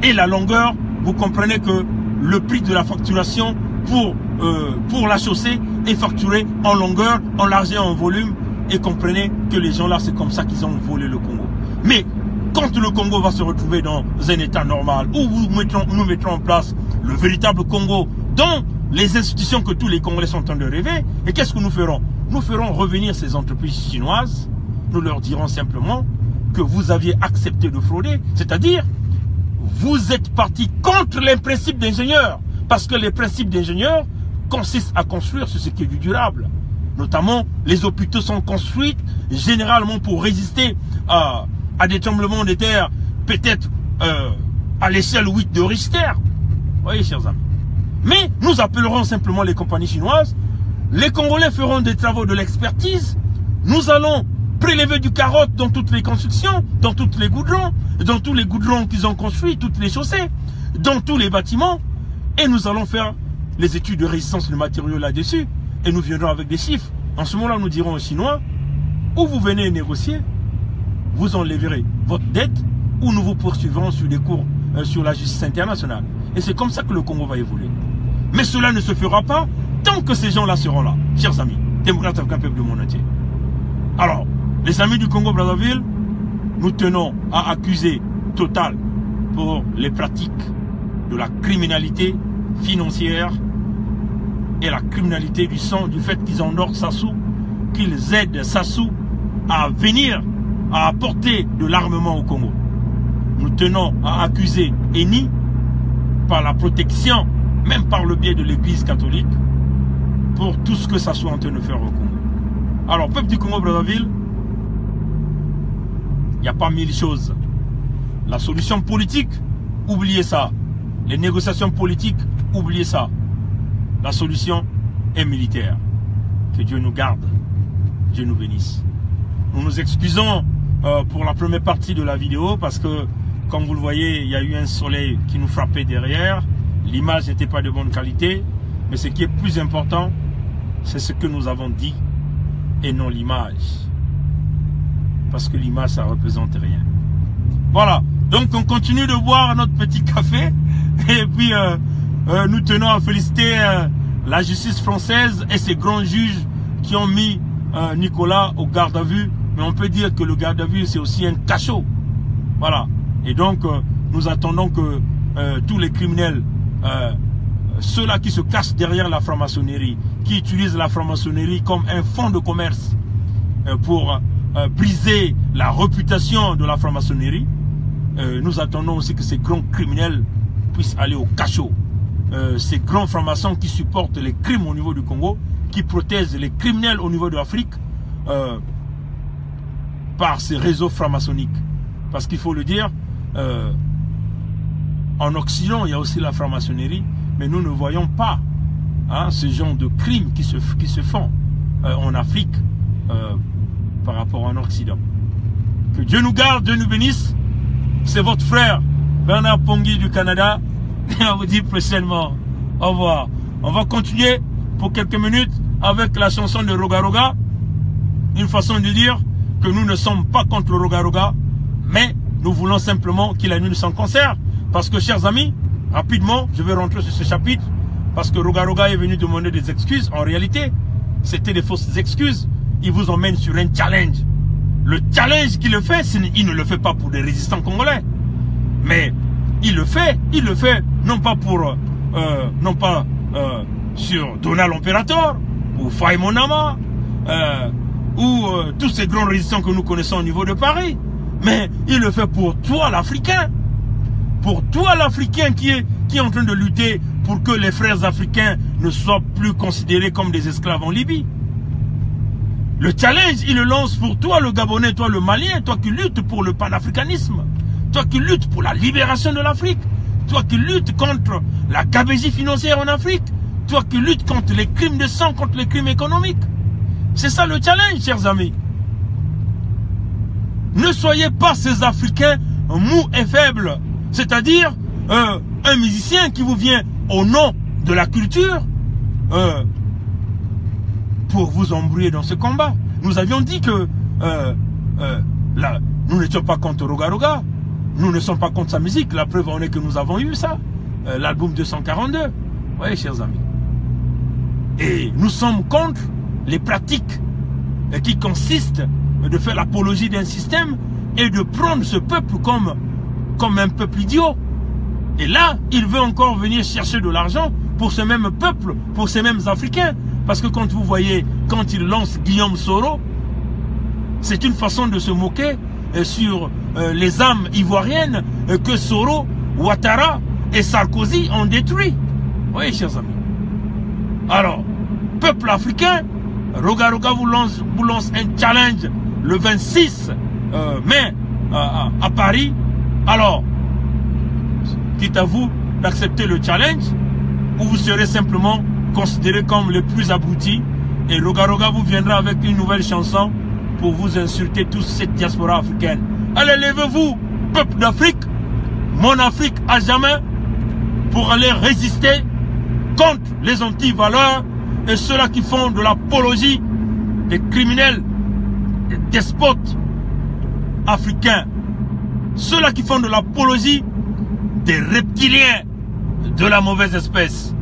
[SPEAKER 1] Et la longueur, vous comprenez que le prix de la facturation pour la chaussée est facturé en longueur, en largeur, en volume. Et comprenez que les gens là, c'est comme ça qu'ils ont volé le Congo. Mais quand le Congo va se retrouver dans un état normal, où nous mettrons en place le véritable Congo dans les institutions que tous les Congolais sont en train de rêver, et qu'est-ce que nous ferons? Nous ferons revenir ces entreprises chinoises. Nous leur dirons simplement que vous aviez accepté de frauder, c'est-à-dire vous êtes parti contre les principes d'ingénieur, parce que les principes d'ingénieur consistent à construire sur ce qui est du durable. Notamment, les hôpitaux sont construits généralement pour résister à des tremblements de terre, peut-être à l'échelle 8 de Richter. Vous voyez, chers amis. Mais nous appellerons simplement les compagnies chinoises. Les Congolais feront des travaux de l'expertise. Nous allons prélever du carotte dans toutes les constructions, dans tous les goudrons qu'ils ont construits, toutes les chaussées, dans tous les bâtiments. Et nous allons faire les études de résistance de matériaux là-dessus. Et nous viendrons avec des chiffres. En ce moment-là, nous dirons aux Chinois, ou vous venez négocier, vous enlèverez votre dette, ou nous vous poursuivrons sur des cours, sur la justice internationale. Et c'est comme ça que le Congo va évoluer. Mais cela ne se fera pas tant que ces gens-là seront là. Chers amis, démocrates africains, peuple du monde entier. Alors, les amis du Congo-Brazzaville, nous tenons à accuser Total pour les pratiques de la criminalité financière et la criminalité du sang, du fait qu'ils endorment Sassou, qu'ils aident Sassou à venir, à apporter de l'armement au Congo. Nous tenons à accuser Eni par la protection, même par le biais de l'Église catholique, pour tout ce que ça soit en train de faire au Congo. Alors, peuple du Congo-Brazzaville, il n'y a pas mille choses. La solution politique, oubliez ça. Les négociations politiques, oubliez ça. La solution est militaire. Que Dieu nous garde. Dieu nous bénisse. Nous nous excusons pour la première partie de la vidéo parce que, comme vous le voyez, il y a eu un soleil qui nous frappait derrière. L'image n'était pas de bonne qualité. Mais ce qui est plus important, c'est ce que nous avons dit et non l'image. Parce que l'image, ça ne représente rien. Voilà. Donc, on continue de boire notre petit café. Et puis, nous tenons à féliciter la justice française et ses grands juges qui ont mis Nicolas au garde à vue. Mais on peut dire que le garde à vue, c'est aussi un cachot. Voilà. Et donc, nous attendons que tous les criminels, ceux-là qui se cachent derrière la franc-maçonnerie, qui utilisent la franc-maçonnerie comme un fonds de commerce pour briser la réputation de la franc-maçonnerie, nous attendons aussi que ces grands criminels puissent aller au cachot. Ces grands francs-maçons qui supportent les crimes au niveau du Congo, qui protègent les criminels au niveau de l'Afrique par ces réseaux francs-maçonniques. Parce qu'il faut le dire, en Occident, il y a aussi la franc-maçonnerie, mais nous ne voyons pas ce genre de crimes qui se font en Afrique par rapport en Occident. Que Dieu nous garde, Dieu nous bénisse. C'est votre frère Bernard Pongui du Canada. Et on vous dit prochainement au revoir. On va continuer pour quelques minutes avec la chanson de Roga Roga. Une façon de dire que nous ne sommes pas contre le Roga Roga, mais nous voulons simplement qu'il annule son concert. Parce que, chers amis, rapidement, je vais rentrer sur ce chapitre, parce que Roga Roga est venu demander des excuses. En réalité, c'était des fausses excuses. Il vous emmène sur un challenge. Le challenge qu'il le fait, il ne le fait pas pour des résistants congolais. Mais il le fait non pas pour, sur Donald Imperator, ou Faye Monama, ou tous ces grands résistants que nous connaissons au niveau de Paris. Mais il le fait pour toi l'Africain. Pour toi l'Africain qui est en train de lutter pour que les frères africains ne soient plus considérés comme des esclaves en Libye. Le challenge, il le lance pour toi le Gabonais, toi le Malien, toi qui luttes pour le panafricanisme, toi qui luttes pour la libération de l'Afrique, toi qui luttes contre la gabegie financière en Afrique, toi qui luttes contre les crimes de sang, contre les crimes économiques. C'est ça le challenge, chers amis. Ne soyez pas ces Africains mous et faibles. C'est-à-dire un musicien qui vous vient au nom de la culture pour vous embrouiller dans ce combat. Nous avions dit que nous n'étions pas contre Roga Roga. Nous ne sommes pas contre sa musique. La preuve en est que nous avons eu ça. L'album 242. Vous voyez, chers amis. Et nous sommes contre les pratiques qui consistent de faire l'apologie d'un système et de prendre ce peuple comme un peuple idiot. Et là, il veut encore venir chercher de l'argent pour ce même peuple, pour ces mêmes Africains. Parce que quand vous voyez, quand il lance Guillaume Soro, c'est une façon de se moquer sur les âmes ivoiriennes que Soro, Ouattara et Sarkozy ont détruit. Oui, chers amis. Alors, peuple africain, Roga Roga vous lance un challenge le 26 mai à Paris. Alors, quitte à vous d'accepter le challenge, ou vous serez simplement considérés comme les plus abrutis, et Roga Roga vous viendra avec une nouvelle chanson pour vous insulter toute cette diaspora africaine. Allez, levez-vous, peuple d'Afrique, mon Afrique à jamais, pour aller résister contre les anti-valeurs et ceux-là qui font de l'apologie des criminels, des despotes africains, ceux-là qui font de l'apologie des reptiliens de la mauvaise espèce.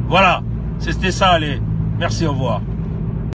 [SPEAKER 1] Voilà, c'était ça, allez. Merci, au revoir.